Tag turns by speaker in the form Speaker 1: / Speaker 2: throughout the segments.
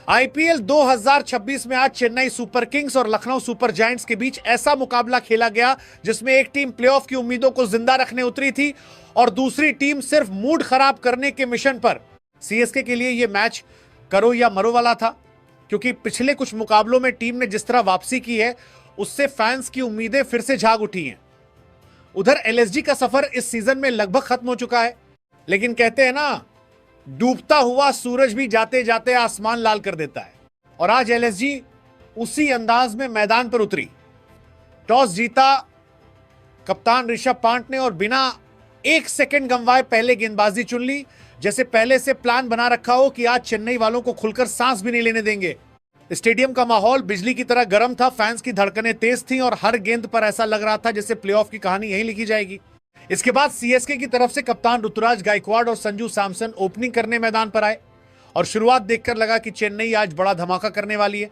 Speaker 1: IPL 2026 में आज Chennai super Kings और लखनऊ सुपर जायंट्स के बीच ऐसा मुकाबला खेला गया जिसमें एक टीम प्लेऑफ की उम्मीदों को जिंदा रखने उतरी थी और दूसरी टीम सिर्फ मूड खराब करने के मिशन पर। सीएसके के लिए यह मैच करो या मरो वाला था, क्योंकि पिछले कुछ मुकाबलों में टीम ने जिस तरह वापसी की है उससे फैंस की उम्मीदें फिर से जाग उठी हैं। उधर एलएसजी का सफर इस सीजन में लगभग खत्म हो चुका है, लेकिन कहते हैं ना, डूबता हुआ सूरज भी जाते जाते आसमान लाल कर देता है। और आज एलएसजी उसी अंदाज में मैदान पर उतरी। टॉस जीता कप्तान ऋषभ पंत ने और बिना एक सेकंड गंवाए पहले गेंदबाजी चुन ली, जैसे पहले से प्लान बना रखा हो कि आज चेन्नई वालों को खुलकर सांस भी नहीं लेने देंगे। स्टेडियम का माहौल बिजली की तरह गर्म था, फैंस की धड़कनें तेज थीं और हर गेंद पर ऐसा लग रहा था जैसे प्लेऑफ की कहानी यहीं लिखी जाएगी। इसके बाद सीएसके की तरफ से कप्तान ऋतुराज गायकवाड़ और संजू सैमसन ओपनिंग करने मैदान पर आए और शुरुआत देखकर लगा कि चेन्नई आज बड़ा धमाका करने वाली है।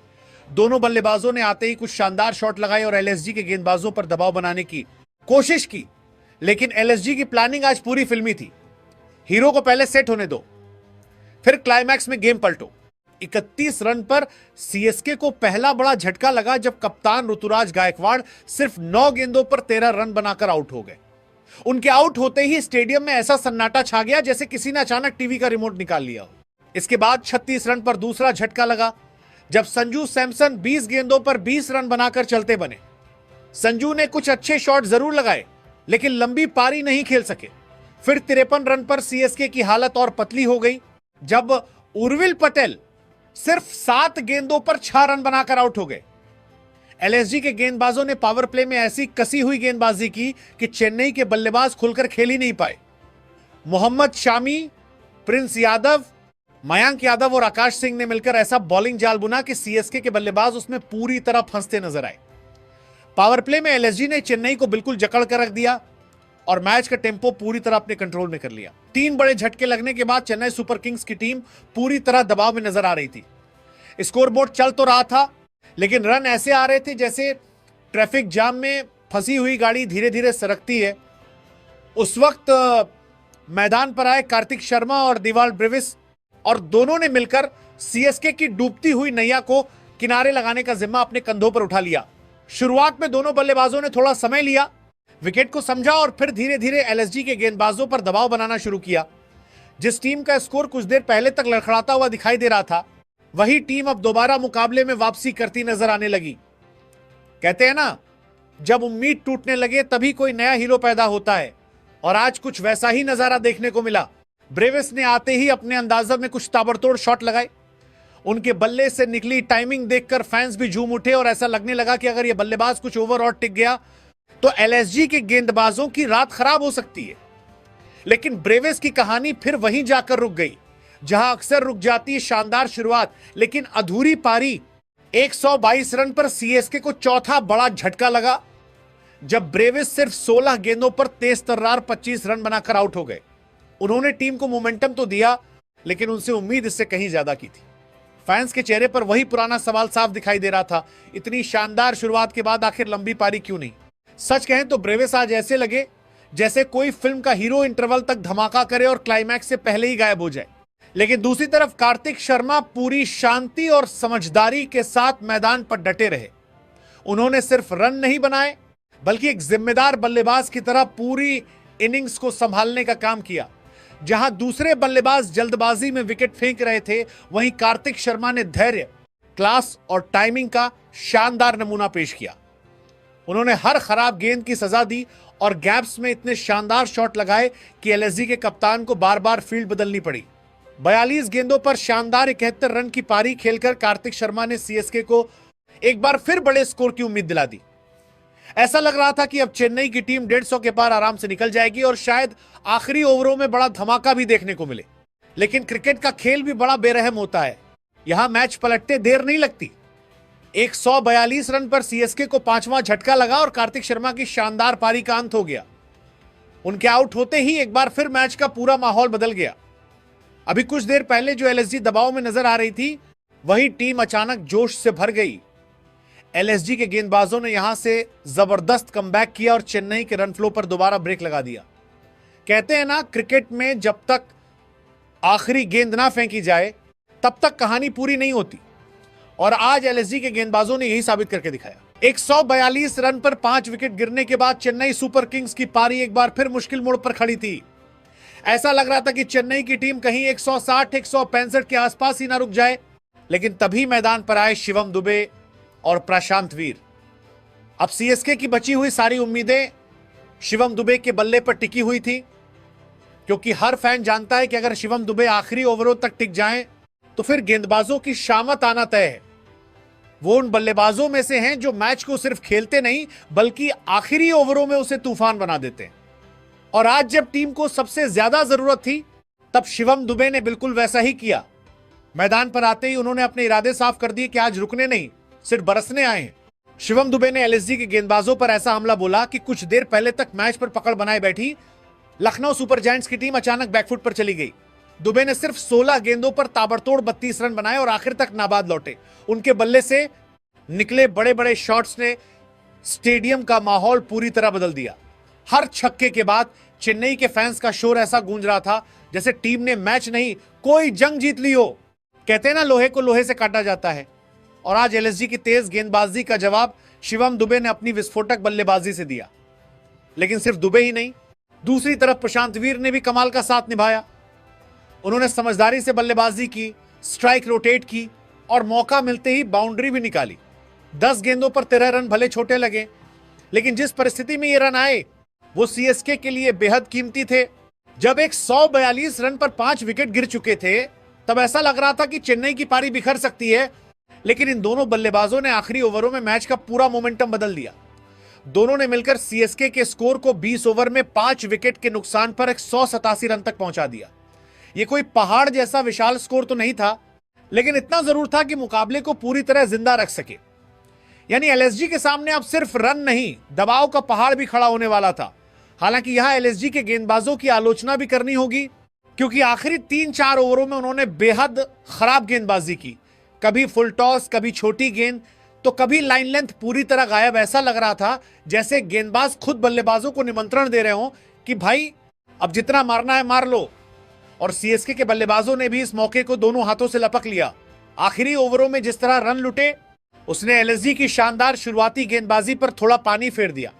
Speaker 1: दोनों बल्लेबाजों ने आते ही कुछ शानदार शॉट लगाए और एलएसजी के गेंदबाजों पर दबाव बनाने की कोशिश की, लेकिन एलएसजी की प्लानिंग आज पूरी फिल्मी थी। हीरो को पहले सेट होने दो, फिर क्लाइमैक्स में गेम पलटो। 31 रन पर सीएसके को पहला बड़ा झटका लगा जब कप्तान ऋतुराज गायकवाड़ सिर्फ 9 गेंदों पर 13 रन बनाकर आउट हो गए। उनके आउट होते ही स्टेडियम में ऐसा सन्नाटा छा गया जैसे किसी ने अचानक टीवी का रिमोट निकाल लिया हो। इसके बाद 36 रन पर दूसरा झटका लगा जब संजू सैमसन 20 गेंदों पर 20 रन बनाकर चलते बने। संजू ने कुछ अच्छे शॉट जरूर लगाए, लेकिन लंबी पारी नहीं खेल सके। फिर 53 रन पर सीएसके की हालत और पतली हो गई जब उर्विल पटेल सिर्फ 7 गेंदों पर 6 रन बनाकर आउट हो गए। एलएसजी के गेंदबाजों ने पावर प्ले में ऐसी कसी हुई गेंदबाजी की कि चेन्नई के बल्लेबाज खुलकर खेल ही नहीं पाए। मोहम्मद शामी, प्रिंस यादव, मयंक यादव और आकाश सिंह ने मिलकर ऐसा बॉलिंग जाल बुना कि सीएसके के बल्लेबाज उसमें पूरी तरह फंसते नजर आए। पावर प्ले में एलएसजी ने चेन्नई को बिल्कुल जकड़ कर रख दिया और मैच का टेम्पो पूरी तरह अपने कंट्रोल में कर लिया। 3 बड़े झटके लगने के बाद चेन्नई सुपर किंग्स की टीम पूरी तरह दबाव में नजर आ रही थी। स्कोरबोर्ड चल तो रहा था, लेकिन रन ऐसे आ रहे थे जैसे ट्रैफिक जाम में फंसी हुई गाड़ी धीरे धीरे सरकती है। उस वक्त मैदान पर आए कार्तिक शर्मा और दिवाल ब्रेविस और दोनों ने मिलकर सीएसके की डूबती हुई नैया को किनारे लगाने का जिम्मा अपने कंधों पर उठा लिया। शुरुआत में दोनों बल्लेबाजों ने थोड़ा समय लिया, विकेट को समझा और फिर धीरे धीरे एलएसजी के गेंदबाजों पर दबाव बनाना शुरू किया। जिस टीम का स्कोर कुछ देर पहले तक लड़खड़ाता हुआ दिखाई दे रहा था, वही टीम अब दोबारा मुकाबले में वापसी करती नजर आने लगी। कहते हैं ना, जब उम्मीद टूटने लगे तभी कोई नया हीरो पैदा होता है, और आज कुछ वैसा ही नजारा देखने को मिला। ब्रेविस ने आते ही अपने अंदाजा में कुछ ताबड़तोड़ शॉट लगाए। उनके बल्ले से निकली टाइमिंग देखकर फैंस भी झूम उठे और ऐसा लगने लगा कि अगर यह बल्लेबाज कुछ ओवर और टिक गया तो एलएसजी के गेंदबाजों की रात खराब हो सकती है। लेकिन ब्रेविस की कहानी फिर वहीं जाकर रुक गई जहां अक्सर रुक जाती है शानदार शुरुआत, लेकिन अधूरी पारी। 122 रन पर सीएसके को चौथा बड़ा झटका लगा जब ब्रेविस सिर्फ 16 गेंदों पर तेज तर्रार 25 रन बनाकर आउट हो गए। उन्होंने टीम को मोमेंटम तो दिया, लेकिन उनसे उम्मीद इससे कहीं ज्यादा की थी। फैंस के चेहरे पर वही पुराना सवाल साफ दिखाई दे रहा था, इतनी शानदार शुरुआत के बाद आखिर लंबी पारी क्यों नहीं। सच कहें तो ब्रेविस आज ऐसे लगे जैसे कोई फिल्म का हीरो इंटरवल तक धमाका करे और क्लाइमैक्स से पहले ही गायब हो जाए। लेकिन दूसरी तरफ कार्तिक शर्मा पूरी शांति और समझदारी के साथ मैदान पर डटे रहे। उन्होंने सिर्फ रन नहीं बनाए, बल्कि एक जिम्मेदार बल्लेबाज की तरह पूरी इनिंग्स को संभालने का काम किया। जहां दूसरे बल्लेबाज जल्दबाजी में विकेट फेंक रहे थे, वहीं कार्तिक शर्मा ने धैर्य, क्लास और टाइमिंग का शानदार नमूना पेश किया। उन्होंने हर खराब गेंद की सजा दी और गैप्स में इतने शानदार शॉट लगाए कि एलएसजी के कप्तान को बार बार फील्ड बदलनी पड़ी। 42 गेंदों पर शानदार 71 रन की पारी खेलकर कार्तिक शर्मा ने सीएसके को एक बार फिर बड़े स्कोर की उम्मीद दिला दी। ऐसा लग रहा था कि अब चेन्नई की टीम 150 के पार आराम से निकल जाएगी और शायद आखिरी ओवरों में बड़ा धमाका भी देखने को मिले। लेकिन क्रिकेट का खेल भी बड़ा बेरहम होता है। यहां मैच पलटते देर नहीं लगती। 142 रन पर सीएसके को 5वां झटका लगा और कार्तिक शर्मा की शानदार पारी का अंत हो गया। उनके आउट होते ही एक बार फिर मैच का पूरा माहौल बदल गया। अभी कुछ देर पहले जो एलएसजी दबाव में नजर आ रही थी, वही टीम अचानक जोश से भर गई। एलएसजी के गेंदबाजों ने यहां से जबरदस्त कमबैक किया और चेन्नई के रन फ्लो पर दोबारा ब्रेक लगा दिया। कहते हैं ना, क्रिकेट में जब तक आखिरी गेंद ना फेंकी जाए तब तक कहानी पूरी नहीं होती। और आज एलएसजी के गेंदबाजों ने यही साबित करके दिखाया। 142 रन पर 5 विकेट गिरने के बाद चेन्नई सुपर किंग्स की पारी एक बार फिर मुश्किल मोड़ पर खड़ी थी। ऐसा लग रहा था कि चेन्नई की टीम कहीं 160 165 के आसपास ही ना रुक जाए, लेकिन तभी मैदान पर आए शिवम दुबे और प्रशांत वीर। अब सीएसके की बची हुई सारी उम्मीदें शिवम दुबे के बल्ले पर टिकी हुई थी, क्योंकि हर फैन जानता है कि अगर शिवम दुबे आखिरी ओवरों तक टिक जाएं तो फिर गेंदबाजों की शामत आना तय है। वो उन बल्लेबाजों में से हैं जो मैच को सिर्फ खेलते नहीं बल्कि आखिरी ओवरों में उसे तूफान बना देते हैं। और आज जब टीम को सबसे ज्यादा जरूरत थी तब शिवम दुबे ने बिल्कुल वैसा ही किया। मैदान पर आते ही उन्होंने अपने इरादे साफ कर दिए कि आज रुकने नहीं, सिर्फ बरसने आए हैं। शिवम दुबे ने एलएसजी के गेंदबाजों पर ऐसा हमला बोला कि कुछ देर पहले तक मैच पर पकड़ बनाए बैठी लखनऊ सुपर जायंट्स की टीम अचानक बैकफुट पर चली गई। दुबे ने सिर्फ 16 गेंदों पर ताबड़तोड़ 32 रन बनाए और आखिर तक नाबाद लौटे। उनके बल्ले से निकले बड़े बड़े शॉट्स ने स्टेडियम का माहौल पूरी तरह बदल दिया। हर छक्के के बाद चेन्नई के फैंस का शोर ऐसा गूंज रहा था जैसे टीम ने मैच नहीं कोई जंग जीत ली हो। कहते हैं ना, लोहे को लोहे से काटा जाता है। और आज एलएसजी की तेज गेंदबाजी का जवाब शिवम दुबे ने अपनी विस्फोटक बल्लेबाजी से दिया। लेकिन सिर्फ दुबे ही नहीं, दूसरी तरफ प्रशांत वीर ने भी कमाल का साथ निभाया। उन्होंने समझदारी से बल्लेबाजी की, स्ट्राइक रोटेट की और मौका मिलते ही बाउंड्री भी निकाली। 10 गेंदों पर 13 रन भले छोटे लगे, लेकिन जिस परिस्थिति में ये रन आए वो सीएसके के लिए बेहद कीमती थे। जब एक 142 रन पर 5 विकेट गिर चुके थे तब ऐसा लग रहा था कि चेन्नई की पारी बिखर सकती है, लेकिन इन दोनों बल्लेबाजों ने आखिरी ओवरों में मैच का पूरा मोमेंटम बदल दिया। दोनों ने मिलकर सीएसके के स्कोर को 20 ओवर में 5 विकेट के नुकसान पर 187 रन तक पहुंचा दिया। यह कोई पहाड़ जैसा विशाल स्कोर तो नहीं था, लेकिन इतना जरूर था कि मुकाबले को पूरी तरह जिंदा रख सके। यानी एलएसजी के सामने अब सिर्फ रन नहीं, दबाव का पहाड़ भी खड़ा होने वाला था। हालांकि यहां एलएसजी के गेंदबाजों की आलोचना भी करनी होगी, क्योंकि आखिरी 3-4 ओवरों में उन्होंने बेहद खराब गेंदबाजी की। कभी फुल टॉस, कभी छोटी गेंद, तो कभी लाइन लेंथ पूरी तरह गायब। ऐसा लग रहा था जैसे गेंदबाज खुद बल्लेबाजों को निमंत्रण दे रहे हो कि भाई अब जितना मारना है मार लो। और सीएसके के बल्लेबाजों ने भी इस मौके को दोनों हाथों से लपक लिया। आखिरी ओवरों में जिस तरह रन लुटे, उसने एलएसजी की शानदार शुरुआती गेंदबाजी पर थोड़ा पानी फेर दिया।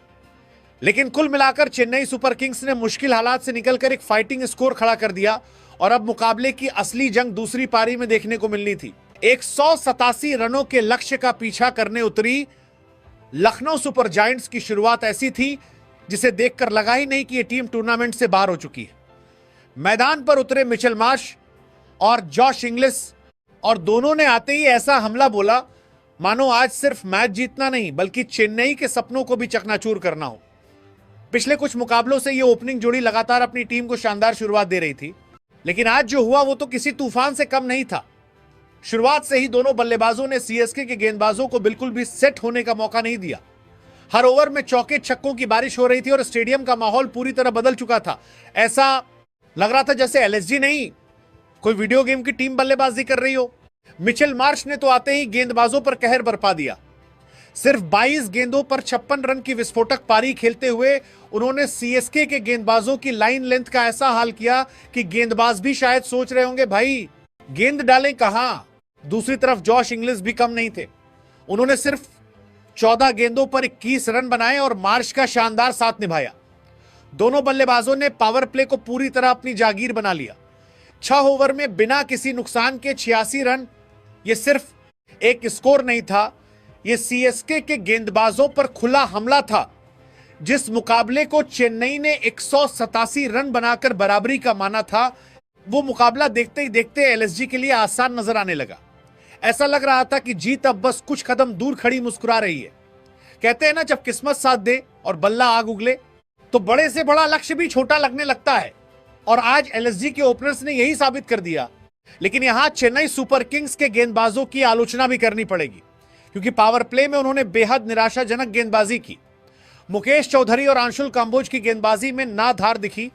Speaker 1: लेकिन कुल मिलाकर चेन्नई सुपर किंग्स ने मुश्किल हालात से निकलकर एक फाइटिंग स्कोर खड़ा कर दिया और अब मुकाबले की असली जंग दूसरी पारी में देखने को मिलनी थी। 187 रनों के लक्ष्य का पीछा करने उतरी लखनऊ सुपर जायंट्स की शुरुआत ऐसी थी जिसे देखकर लगा ही नहीं कि यह टीम टूर्नामेंट से बाहर हो चुकी है। मैदान पर उतरे मिचेल मार्श और जॉश इंग्लिस, और दोनों ने आते ही ऐसा हमला बोला मानो आज सिर्फ मैच जीतना नहीं बल्कि चेन्नई के सपनों को भी चकनाचूर करना हो। पिछले कुछ मुकाबलों से यह ओपनिंग जोड़ी लगातार अपनी टीम को शानदार शुरुआत दे रही थी, लेकिन आज जो हुआ वो तो किसी तूफान से कम नहीं था। शुरुआत से ही दोनों बल्लेबाजों ने सीएसके के गेंदबाजों को बिल्कुल भी सेट होने का मौका नहीं दिया। हर ओवर में चौके छक्कों की बारिश हो रही थी और स्टेडियम का माहौल पूरी तरह बदल चुका था। ऐसा लग रहा था जैसे एलएसजी नहीं, कोई वीडियो गेम की टीम बल्लेबाजी कर रही हो। मिचेल मार्श ने तो आते ही गेंदबाजों पर कहर बरपा दिया। सिर्फ 22 गेंदों पर 56 रन की विस्फोटक पारी खेलते हुए उन्होंने सीएसके के गेंदबाजों की लाइन लेंथ का ऐसा हाल किया कि गेंदबाज भी शायद सोच रहे होंगे भाई गेंद डालें कहां। दूसरी तरफ जॉश इंग्लिस भी कम नहीं थे। उन्होंने सिर्फ 14 गेंदों पर 21 रन बनाए और मार्श का शानदार साथ निभाया। दोनों बल्लेबाजों ने पावर प्ले को पूरी तरह अपनी जागीर बना लिया। 6 ओवर में बिना किसी नुकसान के 86 रन, यह सिर्फ एक स्कोर नहीं था, यह सीएसके के गेंदबाजों पर खुला हमला था। जिस मुकाबले को चेन्नई ने 187 रन बनाकर बराबरी का माना था, वो मुकाबला देखते ही देखते एलएसजी के लिए आसान नजर आने लगा। ऐसा लग रहा था कि जीत अब बस कुछ कदम दूर खड़ी मुस्कुरा रही है। कहते हैं ना, जब किस्मत साथ दे और बल्ला आग उगले तो बड़े से बड़ा लक्ष्य भी छोटा लगने लगता है। और आज एलएसजी के ओपनर्स ने यही साबित कर दिया। लेकिन यहां चेन्नई सुपर किंग्स के गेंदबाजों की आलोचना भी करनी पड़ेगी, क्योंकि पावर प्ले में उन्होंने बेहद निराशाजनक गेंदबाजी की। मुकेश चौधरी और अंशुल कांबोज की गेंदबाजी में ना धार दिखी,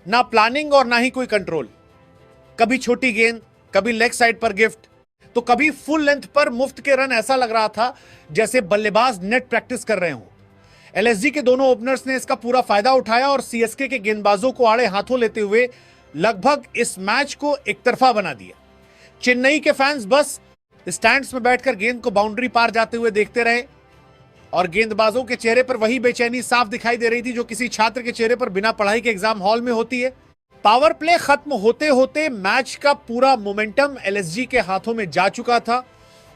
Speaker 1: ना प्लानिंग और ना ही कोई कंट्रोल। कभी छोटी गेंद, कभी लेग साइड पर गिफ्ट, तो कभी फुल लेंथ पर मुफ्त के रन। ऐसा लग रहा था जैसे बल्लेबाज नेट प्रैक्टिस कर रहे हों। एलएसजी के दोनों ओपनर्स ने इसका पूरा फायदा उठाया और सीएसके के गेंदबाजों को आड़े हाथों लेते हुए लगभग इस मैच को एक तरफा बना दिया। चेन्नई के फैंस बस स्टैंड्स में बैठकर गेंद को बाउंड्री पार जाते हुए देखते रहे और गेंदबाजों के चेहरे पर वही बेचैनी साफ दिखाई दे रही थी जो किसी छात्र के चेहरे पर बिना पढ़ाई के एग्जाम हॉल में होती है। पावर प्ले खत्म होते होते मैच का पूरा मोमेंटम एलएसजी के हाथों में जा चुका था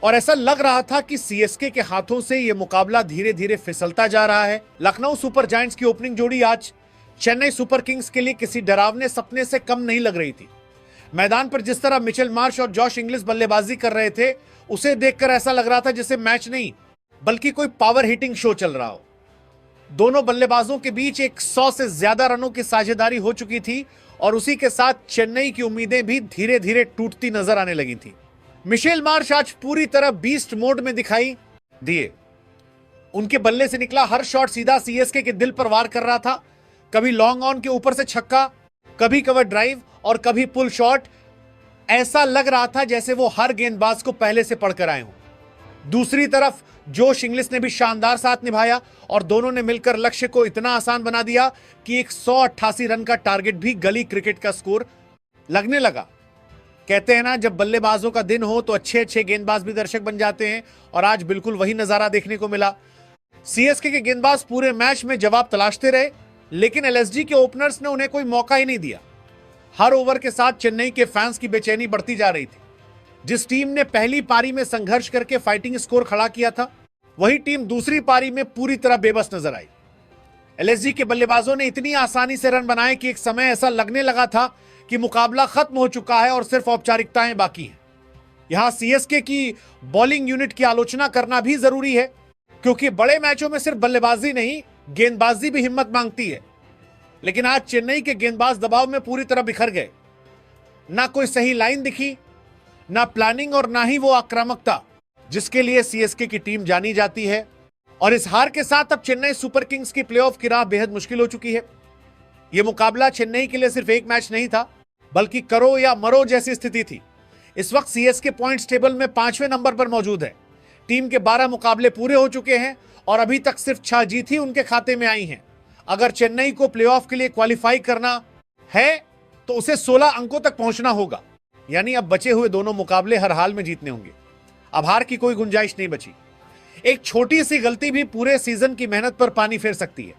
Speaker 1: और ऐसा लग रहा था कि सीएसके के हाथों से यह मुकाबला धीरे धीरे फिसलता जा रहा है। लखनऊ सुपर जायंट्स की ओपनिंग जोड़ी आज चेन्नई सुपर किंग्स के लिए किसी डरावने सपने से कम नहीं लग रही थी। मैदान पर जिस तरह मिचेल मार्श और जॉश इंग्लिस बल्लेबाजी कर रहे थे उसे देखकर ऐसा लग रहा था जैसे मैच नहीं बल्कि कोई पावर हिटिंग शो चल रहा हो। दोनों बल्लेबाजों के बीच 100 से ज्यादा रनों की साझेदारी हो चुकी थी और उसी के साथ चेन्नई की उम्मीदें भी धीरे धीरे टूटती नजर आने लगी थी। मिचेल मार्श आज पूरी तरह बीस्ट मोड में दिखाई दिए। उनके बल्ले से निकला हर शॉट सीधा सीएसके के दिल पर वार कर रहा था। कभी लॉन्ग ऑन के ऊपर से छक्का, कभी कवर ड्राइव और कभी पुल शॉट। ऐसा लग रहा था जैसे वो हर गेंदबाज को पहले से पढ़कर आए हों। दूसरी तरफ जोश इंग्लिस ने भी शानदार साथ निभाया और दोनों ने मिलकर लक्ष्य को इतना आसान बना दिया कि 188 रन का टारगेट भी गली क्रिकेट का स्कोर लगने लगा। कहते हैं ना, जब बल्लेबाजों का दिन हो तो अच्छे अच्छे गेंदबाज भी दर्शक बन जाते हैं और आज बिल्कुल वही नजारा देखने को मिला। सीएसके के गेंदबाज पूरे मैच में जवाब तलाशते रहे लेकिन एलएसजी के ओपनर्स ने उन्हें कोई मौका ही नहीं दिया। हर ओवर के साथ चेन्नई के फैंस की बेचैनी बढ़ती जा रही थी। जिस टीम ने पहली पारी में संघर्ष करके फाइटिंग स्कोर खड़ा किया था वही टीम दूसरी पारी में पूरी तरह बेबस नजर आई। एलएसजी के बल्लेबाजों ने इतनी आसानी से रन बनाए कि एक समय ऐसा लगने लगा था कि मुकाबला खत्म हो चुका है और सिर्फ औपचारिकताएं बाकी हैं। यहां सीएसके की बॉलिंग यूनिट की आलोचना करना भी जरूरी है क्योंकि बड़े मैचों में सिर्फ बल्लेबाजी नहीं गेंदबाजी भी हिम्मत मांगती है। लेकिन आज चेन्नई के गेंदबाज दबाव में पूरी तरह बिखर गए। ना कोई सही लाइन दिखी, ना प्लानिंग और ना ही वो आक्रामकता जिसके लिए सीएसके की टीम जानी जाती है। और इस हार के साथ अब चेन्नई सुपर किंग्स की प्लेऑफ की राह बेहद मुश्किल हो चुकी है। यह मुकाबला चेन्नई के लिए सिर्फ एक मैच नहीं था बल्कि करो या मरो जैसी स्थिति थी। इस वक्त सीएसके पॉइंट्स टेबल में 5वें नंबर पर मौजूद है। टीम के 12 मुकाबले पूरे हो चुके हैं और अभी तक सिर्फ 6 जीत ही उनके खाते में आई हैं। अगर चेन्नई को प्लेऑफ के लिए क्वालिफाई करना है तो उसे 16 अंकों तक पहुंचना होगा, यानी अब बचे हुए दोनों मुकाबले हर हाल में जीतने होंगे। अब हार की कोई गुंजाइश नहीं बची। एक छोटी सी गलती भी पूरे सीजन की मेहनत पर पानी फेर सकती है।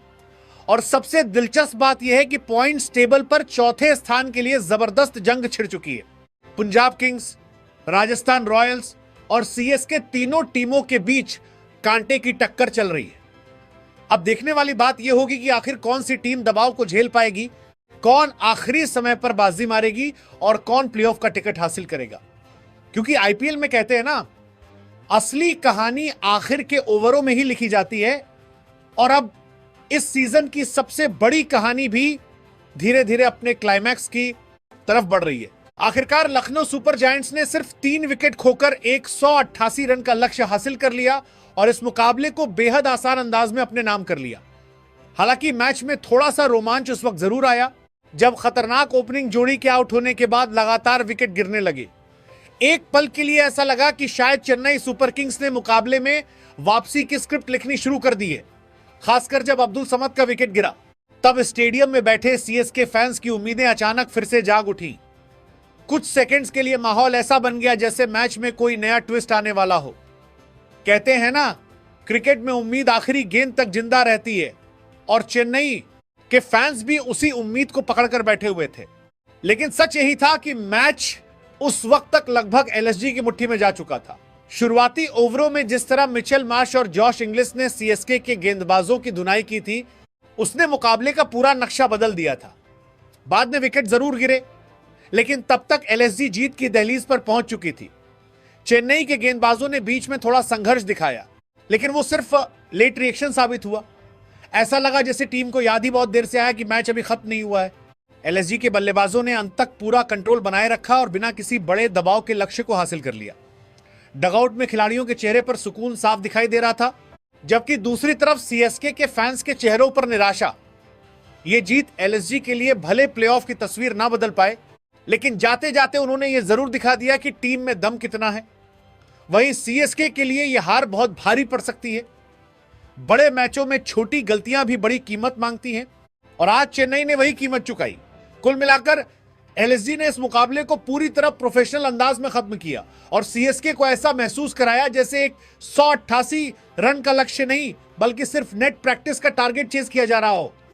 Speaker 1: और सबसे दिलचस्प बात यह है कि पॉइंट्स टेबल पर चौथे स्थान के लिए जबरदस्त जंग छिड़ चुकी है। पंजाब किंग्स, राजस्थान रॉयल्स और सीएसके तीनों टीमों के बीच कांटे की टक्कर चल रही है। अब देखने वाली बात यह होगी कि आखिर कौन सी टीम दबाव को झेल पाएगी, कौन आखिरी समय पर बाजी मारेगी और कौन प्लेऑफ का टिकट हासिल करेगा। क्योंकि आईपीएल में कहते हैं ना, असली कहानी आखिर के ओवरों में ही लिखी जाती है। और अब इस सीजन की सबसे बड़ी कहानी भी धीरे धीरे अपने क्लाइमैक्स की तरफ बढ़ रही है। आखिरकार लखनऊ सुपर जायंट्स ने सिर्फ 3 विकेट खोकर 188 रन का लक्ष्य हासिल कर लिया और इस मुकाबले को बेहद आसान अंदाज में अपने नाम कर लिया। हालांकि मैच में थोड़ा सा रोमांच उस वक्त जरूर आया जब खतरनाक ओपनिंग जोड़ी के आउट होने के बाद लगातार विकेट गिरने लगे। एक पल के लिए ऐसा लगा कि शायद चेन्नई सुपर किंग्स ने मुकाबले में वापसी की स्क्रिप्ट लिखनी शुरू कर दी है। खासकर जब अब्दुल समद का विकेट गिरा तब स्टेडियम में बैठे सीएसके फैंस की उम्मीदें अचानक फिर से जाग उठी। कुछ सेकंड्स के लिए माहौल ऐसा बन गया जैसे मैच में कोई नया ट्विस्ट आने वाला हो। कहते हैं ना, क्रिकेट में उम्मीद आखिरी गेंद तक जिंदा रहती है और चेन्नई के फैंस भी उसी उम्मीद को पकड़कर बैठे हुए थे। लेकिन सच यही था कि मैच उस वक्त तक लगभग एलएसजी की मुट्ठी में जा चुका था। शुरुआती ओवरों में जिस तरह मिचेल मार्श और जॉश इंग्लिस ने सीएसके के गेंदबाजों की धुनाई की थी उसने मुकाबले का पूरा नक्शा बदल दिया था। बाद में विकेट जरूर गिरे लेकिन तब तक एलएसजी जीत की दहलीज पर पहुंच चुकी थी। चेन्नई के गेंदबाजों ने बीच में थोड़ा संघर्ष दिखाया लेकिन वो सिर्फ लेट रिएक्शन साबित हुआ। ऐसा लगा जैसे टीम को याद ही बहुत देर से आया कि मैच अभी खत्म नहीं हुआ है। एलएसजी के बल्लेबाजों ने अंत तक पूरा कंट्रोल बनाए रखा और बिना किसी बड़े दबाव के लक्ष्य को हासिल कर लिया। डगआउट में खिलाड़ियों के चेहरे पर सुकून साफ दिखाई दे रहा था, जबकि दूसरी तरफ सीएसके के फैंस के चेहरों पर निराशा। यह जीत एलएसजी के लिए भले प्लेऑफ की तस्वीर ना बदल पाए लेकिन जाते जाते उन्होंने यह जरूर दिखा दिया कि टीम में दम कितना है। वहीं सीएसके के लिए यह हार बहुत भारी पड़ सकती है। बड़े मैचों में छोटी गलतियां भी बड़ी कीमत मांगती हैं और आज चेन्नई ने वही कीमत चुकाई। कुल मिलाकर एलएसजी ने इस मुकाबले को पूरी तरह प्रोफेशनल अंदाज में खत्म किया और सीएसके को ऐसा महसूस कराया जैसे एक 188 रन का लक्ष्य नहीं बल्कि सिर्फ नेट प्रैक्टिस का टारगेट चेज किया जा रहा हो।